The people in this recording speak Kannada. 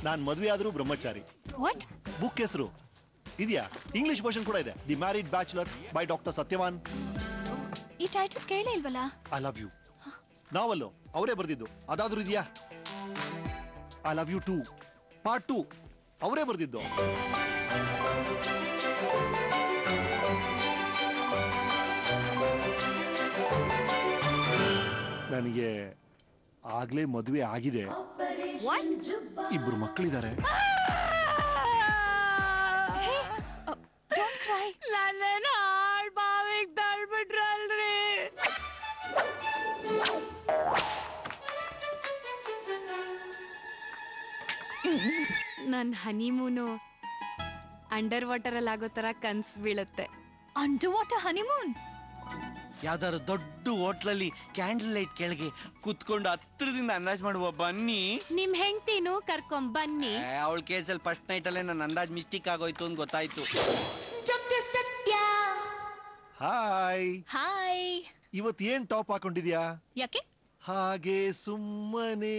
ನಾನ್ ಮದುವೆ ಆದ್ರೂ ಬ್ರಹ್ಮಚಾರಿ. ವಾಟ್? ಬುಕ್ ಹೆಸರು ಇದೆಯಾ? ಇಂಗ್ಲಿಷ್ ವರ್ಷನ್ ಕೂಡ ಇದೆ, the married bachelor by doctor Satyavan. ಈ ಟೈಟಲ್ ಕೇಳೇ ಇಲ್ವಲ್ಲ? ಐ ಲವ್ ಯು ನಾವಲ್ಲೋ ಅವರೇ ಬರ್ದಿದ್ದು. ಅದಾದ್ರೂ ಇದೆಯಾ? I love you too part 2 ಅವರೇ ಬರ್ದಿದ್ದು. ನನಗೆ ಆಗ್ಲೇ ಮದುವೆ ಆಗಿದೆ. ಇಬ್ರು ಮಕ್ಕಳಿದ್ದಾರೆ. ನನ್ ಹನಿಮೂನು ಅಂಡರ್ ವಾಟರ್ ಅಲ್ಲಿ ಆಗೋ ತರ ಕನ್ಸ್ ಬೀಳುತ್ತೆ. Under water honeymoon? ಯಾವ್ದಾದ್ರು ದೊಡ್ಡ ಹೋಟ್ಲಲ್ಲಿ ಕ್ಯಾಂಡಲ್ ಲೈಟ್ ಕೆಳಗೆ ಕೂತ್ಕೊಂಡು ಹತ್ರದಿಂದ ಅಂದಾಜ್ ಮಾಡುವ ಬನ್ನಿ. ನಿಮ್ ಹೆಂಡ್ತಿನೂ ಕರ್ಕೊಂಡ್ ಬನ್ನಿ. ಅವಳ ಕೇಸಲ್ಲಿ ಫಸ್ಟ್ ನೈಟ್ ಅಲ್ಲೇ ನನ್ನ ಅಂದಾಜ್ ಮಿಸ್ಟೇಕ್ ಆಗೋಯ್ತು ಅಂತ ಗೊತ್ತಾಯ್ತು. Hi hi. ಇವತ್ತು ಏನ್ ಟಾಪ್ ಹಾಕೊಂಡಿದ್ಯಾ? ಯಾಕೆ? ಹಾಗೆ ಸುಮ್ಮನೆ